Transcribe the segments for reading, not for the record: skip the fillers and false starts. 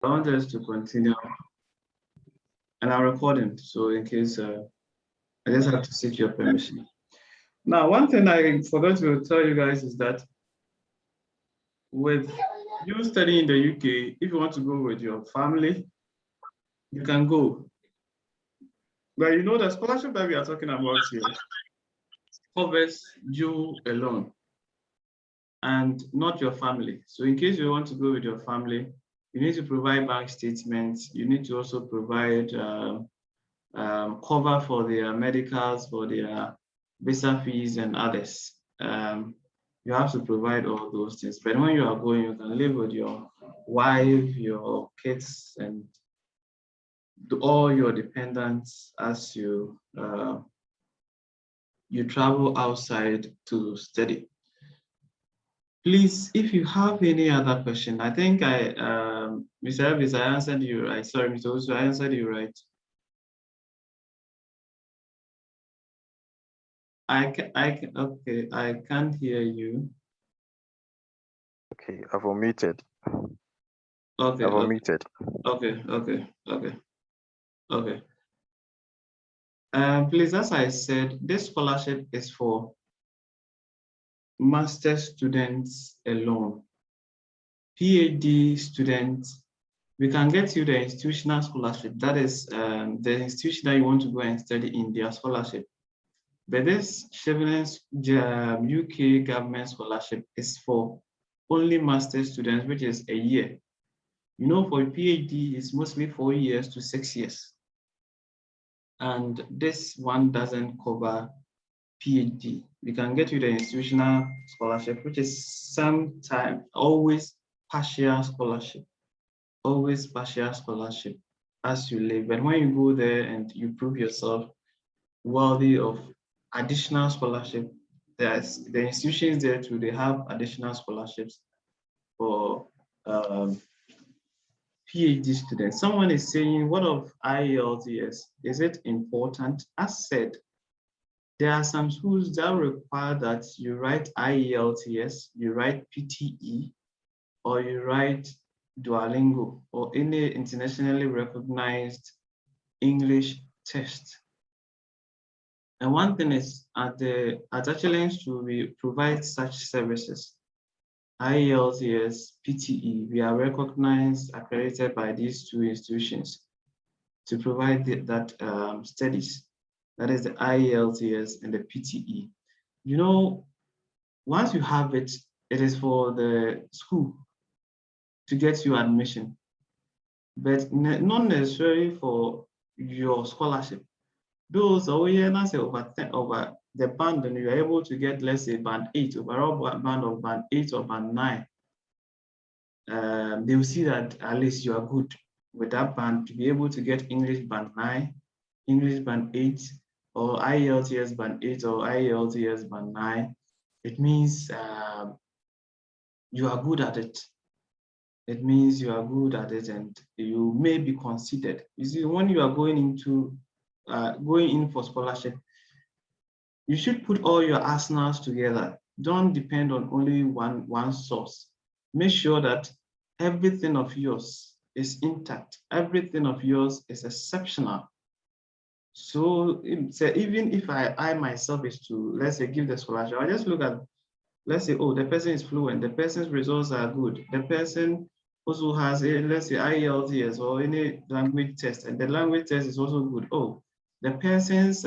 I want us to continue, and I'm recording, so in case I just have to seek your permission. Now, one thing I forgot to tell you guys is that with you studying in the UK, if you want to go with your family, you can go. But you know the scholarship that we are talking about here covers you alone and not your family. So in case you want to go with your family, you need to provide bank statements. You need to also provide cover for their medicals, for their visa fees and others. You have to provide all those things. But when you are going, you can live with your wife, your kids, and all your dependents as you you travel outside to study. Please, if you have any other question, I think Mr. Elvis, I answered you right. Sorry, Mr. Osu, I answered you right. Okay, I can't hear you. Okay, I've omitted. Okay, I've omitted. Okay. Please, as I said, this scholarship is for master's students alone. PhD students, we can get you the institutional scholarship. That is the institution that you want to go and study in their scholarship. But this CHEVENING UK government scholarship is for only master's students, which is a year. You know, for PhD, it's mostly 4 years to 6 years. And this one doesn't cover PhD. We can get you the institutional scholarship, which is sometimes always partial scholarship, as you live. But when you go there and you prove yourself worthy of additional scholarship, there's the institutions there too, they have additional scholarships for PhD students. Someone is saying, what of IELTS? Is it important? As said, there are some schools that require that you write IELTS, you write PTE, or you write Duolingo, or any internationally recognized English test. And one thing is, at Challenge 2, we provide such services. IELTS, PTE, we are recognized, accredited by these two institutions to provide that studies. That is the IELTS and the PTE. You know, once you have it, it is for the school to get you admission, but not necessarily for your scholarship. Those are over the band, and you are able to get, let's say, band 8, overall band of band 8 or band 9. They will see that at least you are good with that band to be able to get English band 9, English band 8, or IELTS band 8 or IELTS band 9. It means you are good at it. It means you are good at it and you may be considered. You see, when you are going in for scholarship, you should put all your arsenals together. Don't depend on only one source. Make sure that everything of yours is intact. Everything of yours is exceptional. So even if I myself is to, let's say, give the scholarship, I just look at, let's say, oh, the person is fluent, the person's results are good, the person also has a, let's say, IELTS or any language test, and the language test is also good. Oh, the person's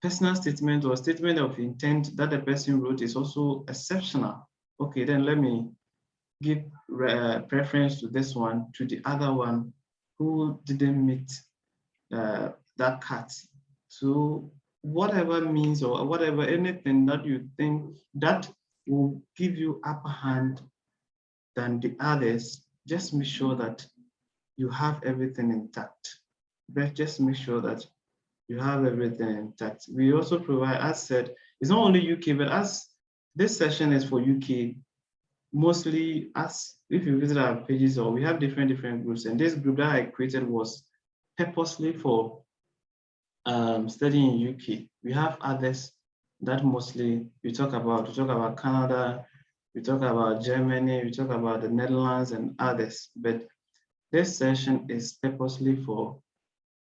personal statement or statement of intent that the person wrote is also exceptional. Okay, then let me give preference to this one, to the other one who didn't meet that cut. So whatever means or whatever, anything that you think that will give you upper hand than the others, just make sure that you have everything intact. But just make sure that you have everything intact. We also provide, as said, it's not only UK, but as this session is for UK, mostly as if you visit our pages, or we have different groups, and this group that I created was purposely for studying in UK. We have others that mostly we talk about Canada, we talk about Germany, we talk about the Netherlands and others. But this session is purposely for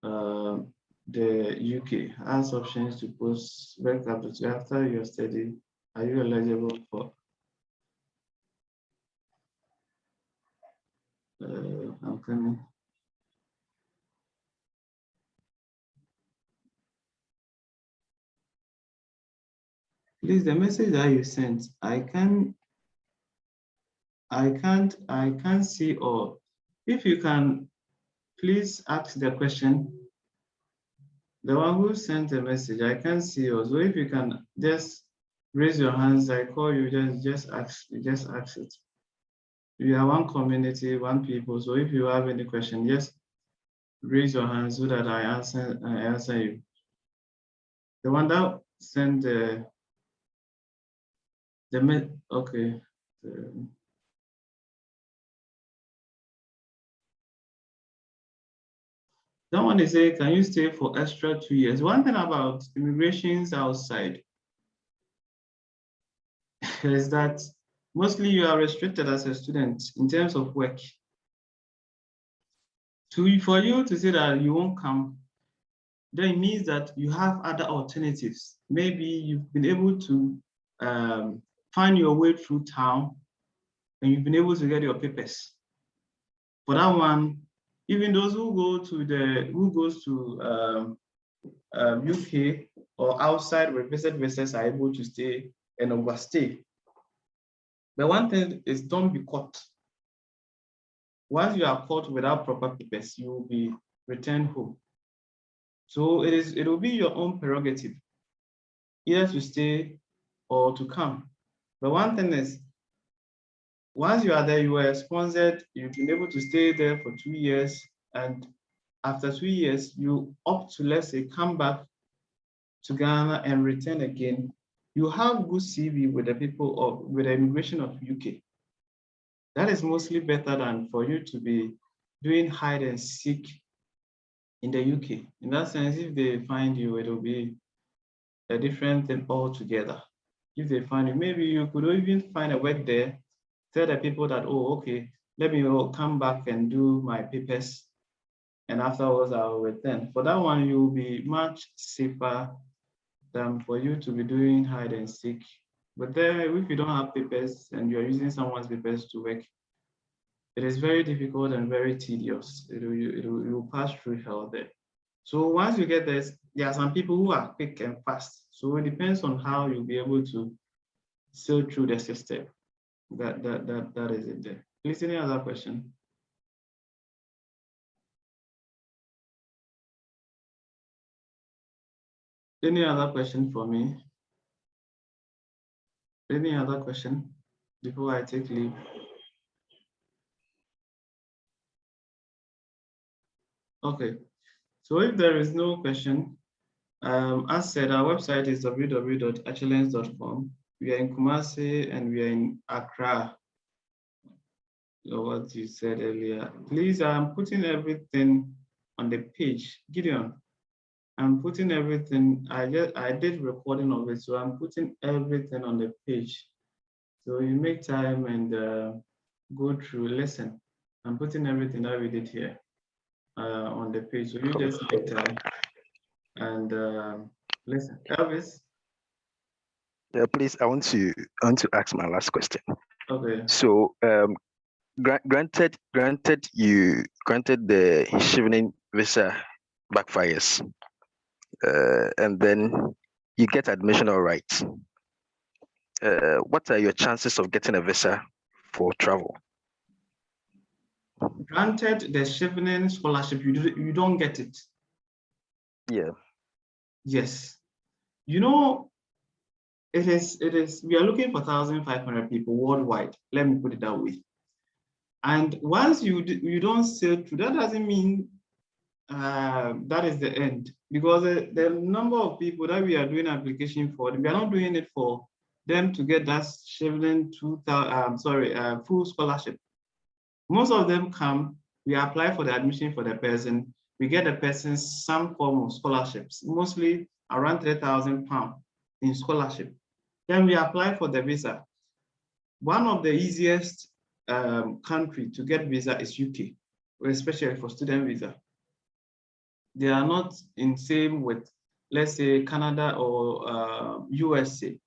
the UK. As options to post work after your study. Are you eligible for? I'm coming. Please, the message that you sent, I can't see, or if you can, please ask the question. The one who sent the message, I can't see you. So if you can just raise your hands, I call you, just ask it. We are one community, one people. So if you have any question, just raise your hand so that I answer you. The one that sent okay. Someone is saying, can you stay for extra 2 years? One thing about immigrations outside is that mostly you are restricted as a student in terms of work. For you to say that you won't come, then it means that you have other alternatives. Maybe you've been able to find your way through town and you've been able to get your papers. For that one, even those who goes to UK or outside with visitors are able to stay and overstay. The one thing is, don't be caught. Once you are caught without proper papers, you will be returned home. So it will be your own prerogative, either to stay or to come. But one thing is, once you are there, you were sponsored, you've been able to stay there for 2 years, and after 2 years, you opt to, let's say, come back to Ghana and return again. You have good CV with the people with the immigration of UK. That is mostly better than for you to be doing hide and seek in the UK. In that sense, if they find you, it will be a different thing altogether. If they find you, maybe you could even find a work there, tell the people that, oh, okay, let me come back and do my papers, and afterwards I will return. For that one, you will be much safer than for you to be doing hide and seek. But there, if you don't have papers and you're using someone's papers to work, it is very difficult and very tedious. You'll pass through hell there. So once you get this, there are some people who are quick and fast. So it depends on how you'll be able to sail through the system. That is it there. Please, any other question? Any other question for me? Any other question before I take leave? Okay, so if there is no question, as said, our website is www.excellence.com. We are in Kumasi and we are in Accra. So what you said earlier. Please, I'm putting everything on the page. Gideon, I'm putting everything. I did recording of it, so I'm putting everything on the page. So you make time and go through, listen. I'm putting everything that we did here on the page. So you just make time and listen. Elvis. Yeah, please. I want to ask my last question. Okay. So, granted the CHEVENING visa backfires, and then you get admission, all right. What are your chances of getting a visa for travel? Granted the CHEVENING scholarship, you don't get it. Yeah. Yes. You know, it is, we are looking for 1,500 people worldwide. Let me put it that way. And once you don't sail through, that doesn't mean that is the end, because the number of people that we are doing application for, we are not doing it for them to get that CHEVENING full scholarship. Most of them come, we apply for the admission for the person, we get the person some form of scholarships, mostly around £3,000 in scholarship. Then we apply for the visa. one of the easiest country to get visa is UK, especially for student visa. They are not in same with, let's say, Canada or USA.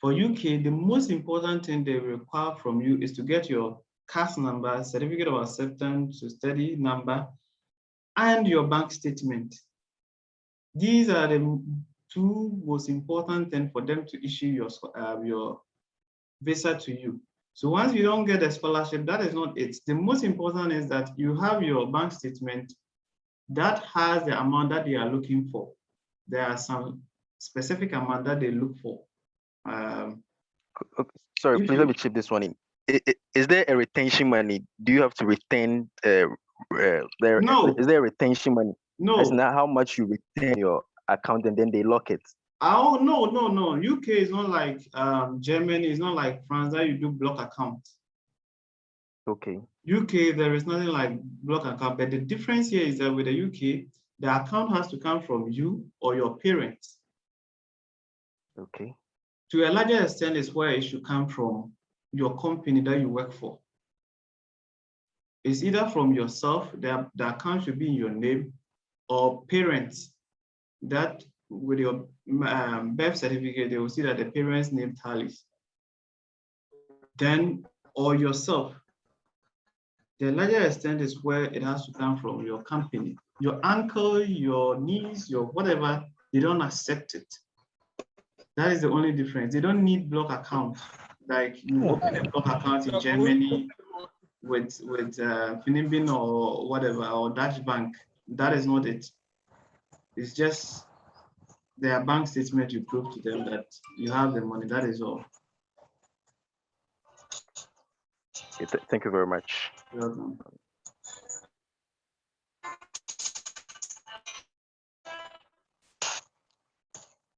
For UK, the most important thing they require from you is to get your CAS number, certificate of acceptance to study number, and your bank statement. These are the two most important things for them to issue your visa to you. So once you don't get a scholarship, that is not it. The most important is that you have your bank statement that has the amount that they are looking for. There are some specific amount that they look for. Okay, sorry, please let me chip this one in. Is there a retention money? Do you have to retain No. Is there a retention money? No. That's not how much you retain your account and then they lock it. Oh, no. UK is not like Germany, it's not like France that you do block account. Okay. UK, there is nothing like block account, but the difference here is that with the UK, the account has to come from you or your parents. Okay. To a larger extent is where it should come from your company that you work for. It's either from yourself, the account should be in your name, or parents that with your birth certificate, they will see that the parents' name tallies. Then, or yourself. The larger extent is where it has to come from your company. Your uncle, your niece, your whatever, they don't accept it. That is the only difference. They don't need block account. Like you open a block account in Germany with Finibin or whatever, or Dutch Bank. That is not it. It's just their bank statement, you prove to them that you have the money. That is all. Okay, thank you very much. You're welcome.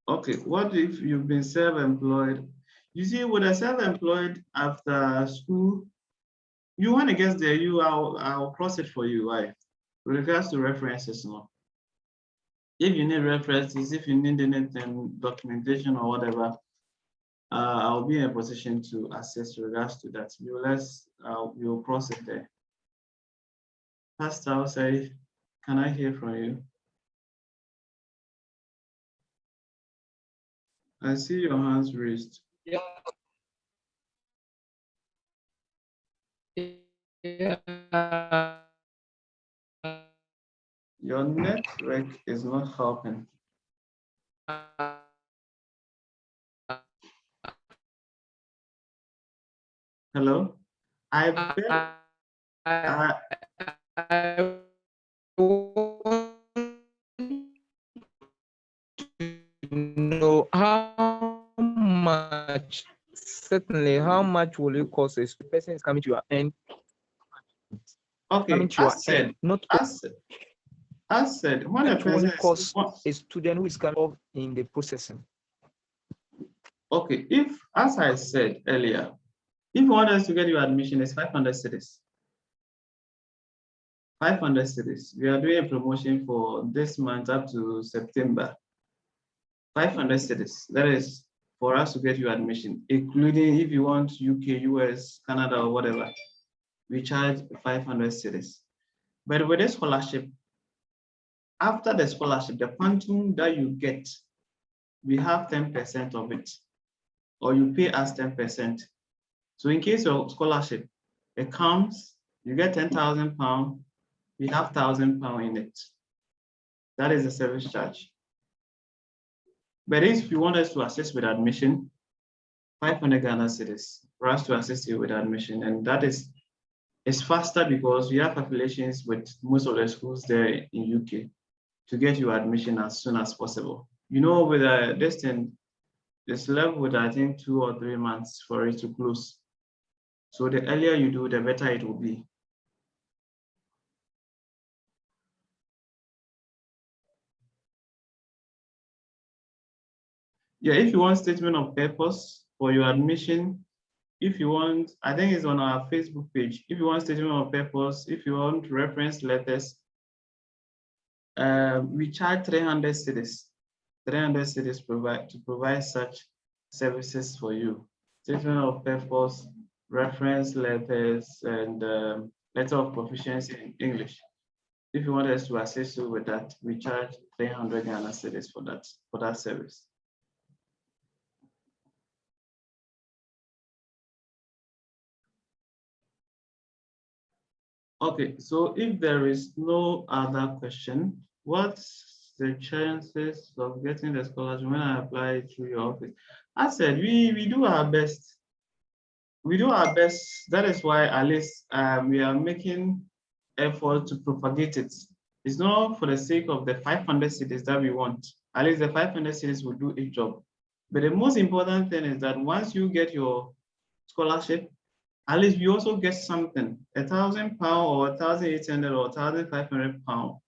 Okay, what if you've been self-employed? You see, with a self-employed after school, you want to get there, I'll cross it for you. Why? With regards to references, no. If you need references, if you need anything, documentation or whatever, I'll be in a position to assess regards to that. We'll cross it there. Pastor, I'll say, can I hear from you? I see your hands raised. Yeah. Your network is not helping. Hello? I know how much, certainly, how much will it cost if the person is coming to your end? Okay, coming to your end, not as said, when a person cost a student who is coming in the processing. Okay, if, as I said earlier, if you want us to get your admission, it's 500 cedis. 500 cedis. We are doing a promotion for this month up to September. 500 cedis. That is for us to get your admission, including if you want UK, US, Canada, or whatever. We charge 500 cedis. But with a scholarship, after the scholarship, the quantum that you get, we have 10% of it, or you pay us 10%. So in case of scholarship, it comes, you get £10,000, we have £1,000 in it. That is the service charge. But if you want us to assist with admission, 500 Ghana cedis for us to assist you with admission. And that is, it's faster because we have affiliations with most of the schools there in UK to get you admission as soon as possible. You know, with this thing, it's left with, I think, 2 or 3 months for it to close. So the earlier you do, the better it will be. Yeah, if you want statement of purpose for your admission, if you want, I think it's on our Facebook page. If you want statement of purpose, if you want reference letters, we charge 300 cedis. 300 cedis to provide such services for you. Statement of purpose, reference letters, and letter of proficiency in English. If you want us to assist you with that, we charge 300 Ghana cedis for that service. Okay, so if there is no other question, what's the chances of getting the scholarship when I apply through your office? I said we do our best. We do our best. That is why at least we are making effort to propagate it. It's not for the sake of the 500 cities that we want. At least the 500 cities will do a job. But the most important thing is that once you get your scholarship, at least we also get something. £1,000 or 1,800 or 1,500 pounds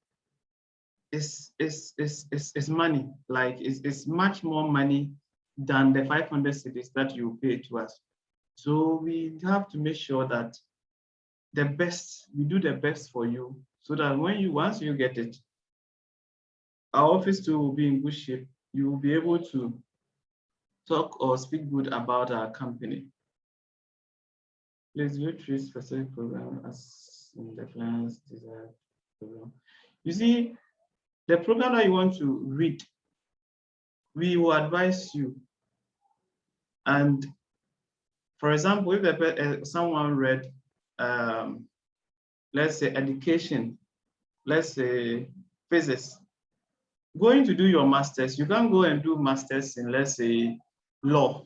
is money. Like it's much more money than the 500 cities that you pay to us. So we have to make sure that we do the best for you, so that once you get it, our office too will be in good shape. You will be able to talk or speak good about our company. Please do treat specific program as in the client's desired program. You see, the program that you want to read, we will advise you. And for example, if someone read, let's say education, let's say physics, going to do your masters, you can't go and do masters in, let's say, law,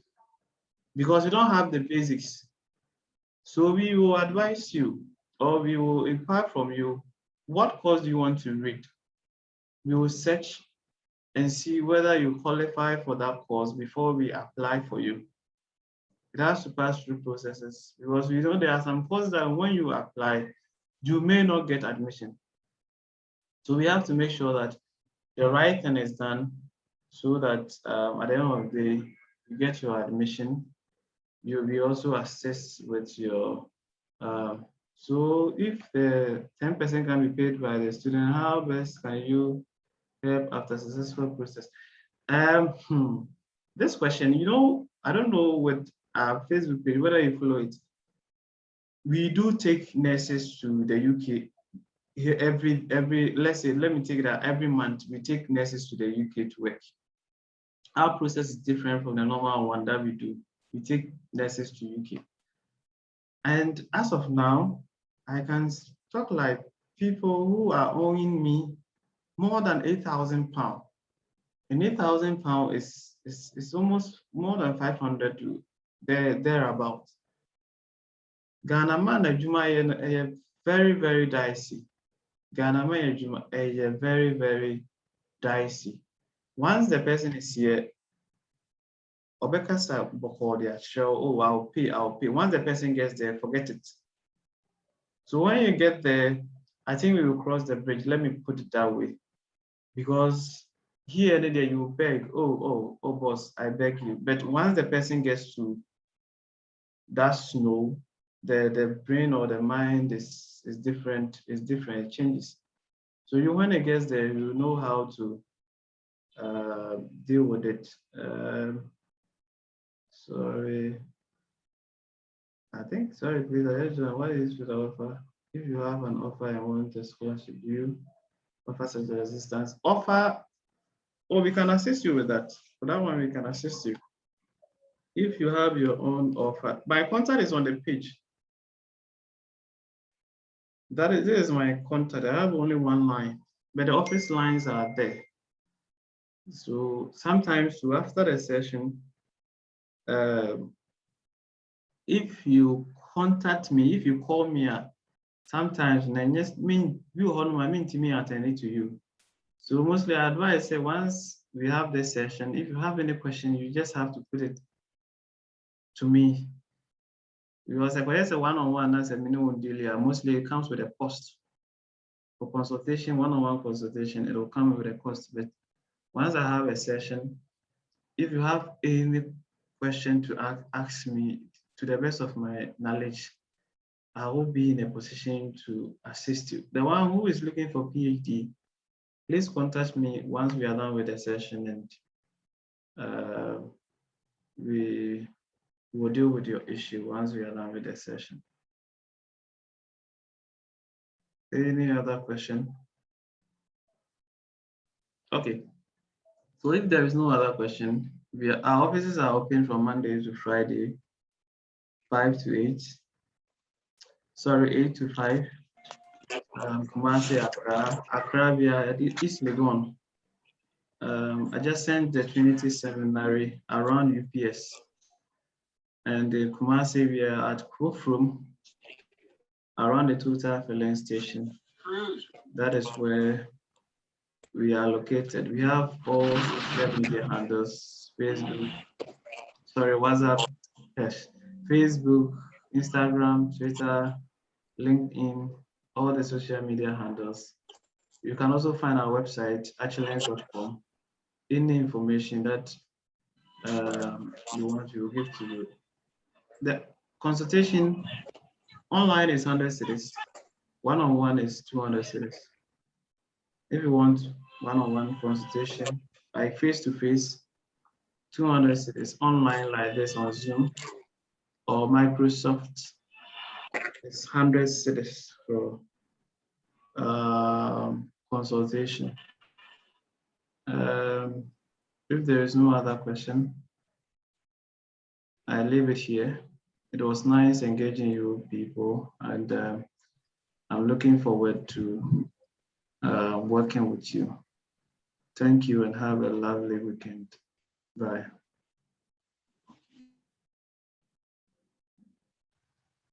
because you don't have the basics. So we will advise you, or we will inquire from you, what course do you want to read? We will search and see whether you qualify for that course before we apply for you. It has to pass through processes, because we know there are some courses that when you apply, you may not get admission. So we have to make sure that the right thing is done, so that at the end of the day, you get your admission. You'll be also assessed with your, so if the 10% can be paid by the student, how best can you help after successful process? This question, I don't know with our Facebook page, whether you follow it. We do take nurses to the UK here every, let me take it out, every month we take nurses to the UK to work. Our process is different from the normal one that we do. We take nurses to UK. And as of now, I can talk like people who are owing me more than £8,000. And £8,000 is almost more than 500 to thereabout. Ghana man adwuma very, very dicey. Ghana man adwuma very, very dicey. Once the person is here, Obekasa Bokodia show, oh, I'll pay. Once the person gets there, forget it. So when you get there, I think we will cross the bridge. Let me put it that way. Because here and there you beg, oh, boss, I beg you. But once the person gets to that snow, the brain or the mind is different, it changes. So when it gets there, you know how to deal with it. Sorry, please, what is the offer? If you have an offer and want a scholarship, do you offer such a resistance? Offer, we can assist you with that. For that one, we can assist you. If you have your own offer, my contact is on the page. This is my contact. I have only one line, but the office lines are there. So sometimes after the session, if you contact me, if you call me, sometimes I mean to me attending to you. So mostly I advise, say, once we have this session, if you have any question, you just have to put it to me. Because if I say one-on-one, that's a minimum deal. Mostly it comes with a cost. For consultation, one-on-one consultation, it will come with a cost. But once I have a session, if you have any question to ask me, to the best of my knowledge, I will be in a position to assist you. The one who is looking for PhD, please contact me once we are done with the session, and we we'll deal with your issue once we are done with the session. Any other question? Okay. So if there is no other question, our offices are open from Monday to Friday, 5 to 8. Sorry, 8 to 5. Kumasi, Accra, we are at East Legon. I just sent the Trinity Seminary around UPS. And the Kumasi, we are at Krofrum, around the Total Filling Station. That is where we are located. We have all social media handles, Facebook, sorry, WhatsApp, yes, Facebook, Instagram, Twitter, LinkedIn, all the social media handles. You can also find our website, achillens.com. Any information that you want to give to you. The consultation online is 100 cedis. One-on-one is 200 cedis. If you want one-on-one consultation, like face-to-face, 200 cedis. Online like this on Zoom or Microsoft, it's 100 cedis for consultation. If there is no other question, I leave it here. It was nice engaging you people, and I'm looking forward to working with you. Thank you and have a lovely weekend. Bye.